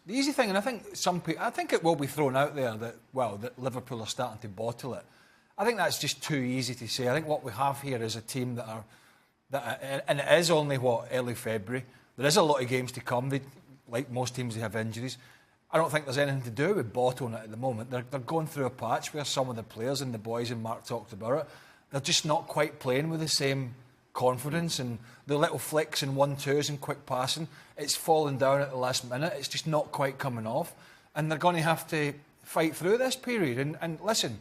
the easy thing, and I think I think it will be thrown out there that Liverpool are starting to bottle it. I think that's just too easy to say. I think what we have here is a team and it is only early February. There is a lot of games to come. Like most teams, they have injuries. I don't think there's anything to do with bottling it at the moment. They're going through a patch where some of the players and the boys, and Mark talked about it, they're just not quite playing with the same confidence, and the little flicks and 1-2s and quick passing, it's falling down at the last minute. It's just not quite coming off, and they're going to have to fight through this period. And listen,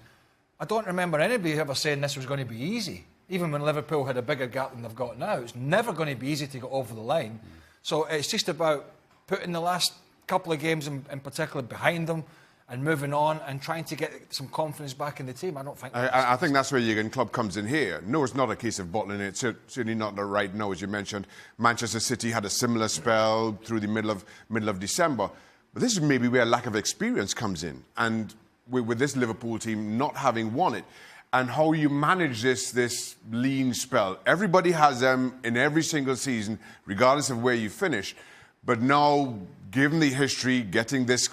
I don't remember anybody ever saying this was going to be easy. Even when Liverpool had a bigger gap than they've got now, it's never going to be easy to get over the line. So it's just about putting the last couple of games in particular behind them and moving on and trying to get some confidence back in the team. I think that's where Jurgen Klopp comes in here. No, it's not a case of bottling it. Certainly not right now, as you mentioned. Manchester City had a similar spell through the middle of December. But this is maybe where lack of experience comes in. And with this Liverpool team not having won it, and how you manage this lean spell. Everybody has them in every single season, regardless of where you finish. But now, given the history, getting this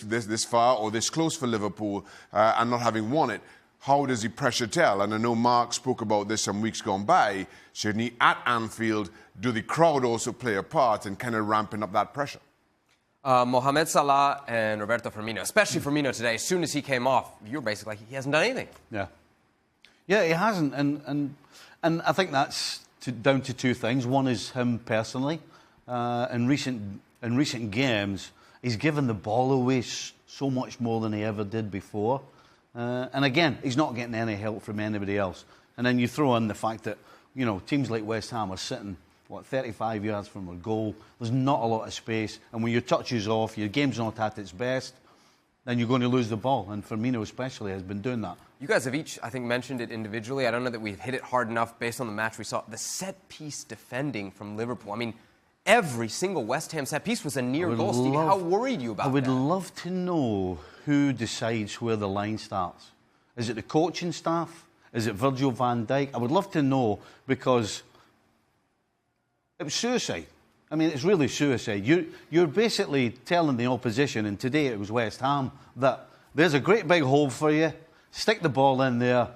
far or this close for Liverpool and not having won it, how does the pressure tell? And I know Mark spoke about this some weeks gone by. Certainly at Anfield, do the crowd also play a part in kind of ramping up that pressure? Mohamed Salah and Roberto Firmino, especially Firmino today, as soon as he came off, you were basically like, he hasn't done anything. Yeah, he hasn't. And I think that's down to two things. One is him personally. In recent games, he's given the ball away so much more than he ever did before. And again, he's not getting any help from anybody else. And then you throw in the fact that, teams like West Ham are sitting, 35 yards from a goal. There's not a lot of space. And when your touch is off, your game's not at its best, then you're going to lose the ball. And Firmino especially has been doing that. You guys have each, I think, mentioned it individually. I don't know that we've hit it hard enough based on the match we saw. The set-piece defending from Liverpool. I mean, every single West Ham set-piece was a near goal. Stevie, how worried are you about that? I would love to know who decides where the line starts. Is it the coaching staff? Is it Virgil van Dijk? I would love to know, because it was suicide. I mean, it's really suicide. You're basically telling the opposition, and today it was West Ham, that there's a great big hole for you, stick the ball in there,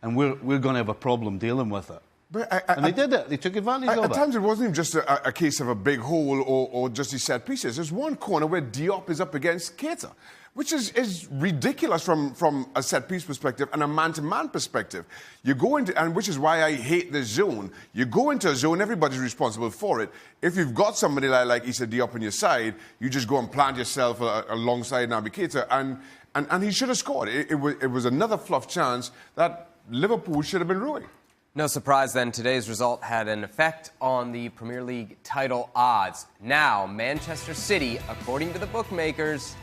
and we're going to have a problem dealing with it. And they did it. They took advantage of it. At times it wasn't even just a case of a big hole or just these set pieces. There's one corner where Diop is up against Keita, which is ridiculous from a set piece perspective and a man-to-man perspective. You go into, and which is why I hate this zone. You go into a zone, everybody's responsible for it. If you've got somebody like Issa Diop on your side, you just go and plant yourself alongside Naby Keita, and he should have scored. It was another fluff chance that Liverpool should have been ruining. No surprise then, today's result had an effect on the Premier League title odds. Now, Manchester City, according to the bookmakers,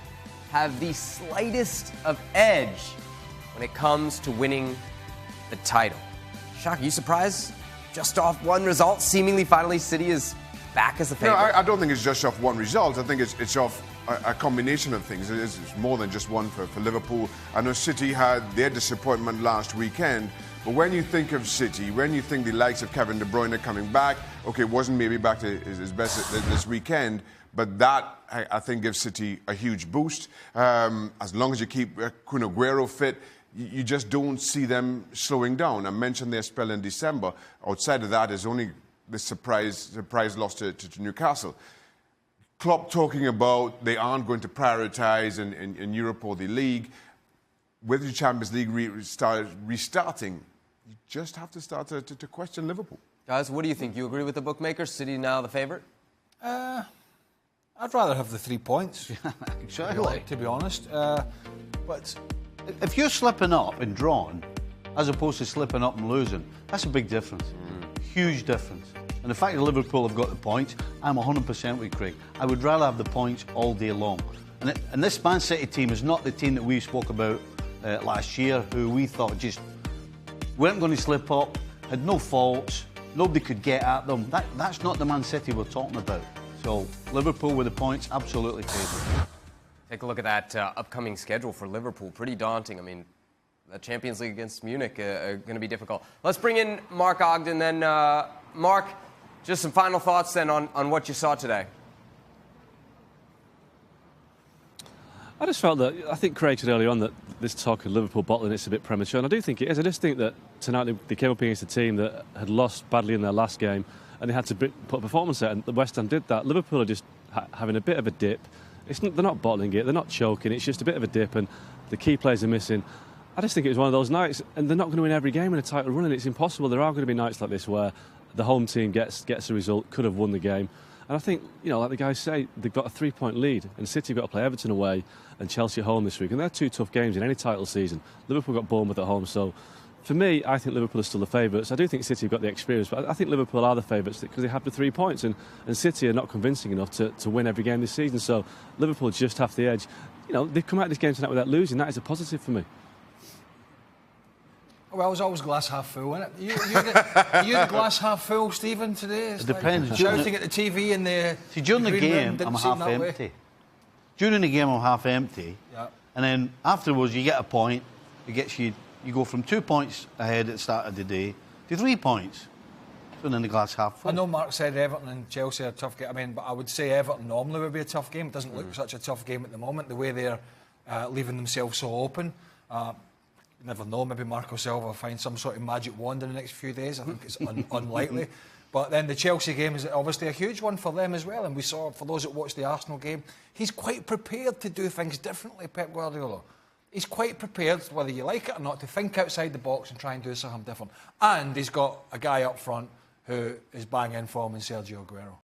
have the slightest of edge when it comes to winning the title. Shaka, you surprised? Just off one result, seemingly finally City is back as a favorite? No, I don't think it's just off one result. I think it's off a combination of things. It's more than just one for Liverpool. I know City had their disappointment last weekend, but when you think of City, when you think the likes of Kevin De Bruyne coming back, okay, wasn't maybe back to his best this weekend, but that, I think, gives City a huge boost. As long as you keep Kun Aguero fit, you just don't see them slowing down. I mentioned their spell in December. Outside of that is only the surprise loss to Newcastle. Klopp talking about they aren't going to prioritise in Europe or the league. With the Champions League restarting, you just have to start to question Liverpool. Guys, what do you think? You agree with the bookmakers? City now the favourite? I'd rather have the 3 points. Exactly. To be honest. But if you're slipping up and drawn, as opposed to slipping up and losing, that's a big difference. Huge difference. And the fact that Liverpool have got the points, I'm 100% with Craig. I would rather have the points all day long. And this Man City team is not the team that we spoke about last year, who we thought just weren't going to slip up, had no faults, nobody could get at them. That's not the Man City we're talking about. So Liverpool with the points, absolutely favourite. Take a look at that upcoming schedule for Liverpool. Pretty daunting. I mean, the Champions League against Munich are going to be difficult. Let's bring in Mark Ogden then. Mark, just some final thoughts then on what you saw today. I just felt that, I think Craig said earlier on that this talk of Liverpool bottling it's a bit premature, and I do think it is. I just think that tonight they came up against a team that had lost badly in their last game, and they had to put a performance out, and the West Ham did that. Liverpool are just having a bit of a dip. They're not bottling it, they're not choking, it's just a bit of a dip, and the key players are missing. I just think it was one of those nights, and they're not going to win every game in a title run, and it's impossible. There are going to be nights like this where the home team gets a result, could have won the game. And I think, like the guys say, they've got a 3-point lead, and City have got to play Everton away and Chelsea at home this week. And they're two tough games in any title season. Liverpool got Bournemouth at home. So, for me, I think Liverpool are still the favourites. I do think City have got the experience, but I think Liverpool are the favourites because they have the 3 points. And City are not convincing enough to win every game this season. So, Liverpool just have the edge. They've come out of this game tonight without losing. That is a positive for me. Well, it's always glass half full, isn't it? You the glass half full, Stephen, today? It's it depends. Shouting at the TV and the... See, during the game, I'm half empty. Way. During the game, I'm half empty. Yeah. And then afterwards, you get a point. It gets you go from 2 points ahead at the start of the day to 3 points. So then the glass half full. I know Mark said Everton and Chelsea are a tough game. But I would say Everton normally would be a tough game. It doesn't look such a tough game at the moment, the way they're leaving themselves so open. You never know, maybe Marco Silva will find some sort of magic wand in the next few days. I think it's unlikely. But then the Chelsea game is obviously a huge one for them as well. And we saw, for those that watched the Arsenal game, he's quite prepared to do things differently, Pep Guardiola. He's quite prepared, whether you like it or not, to think outside the box and try and do something different. And he's got a guy up front who is banging form in Sergio Aguero.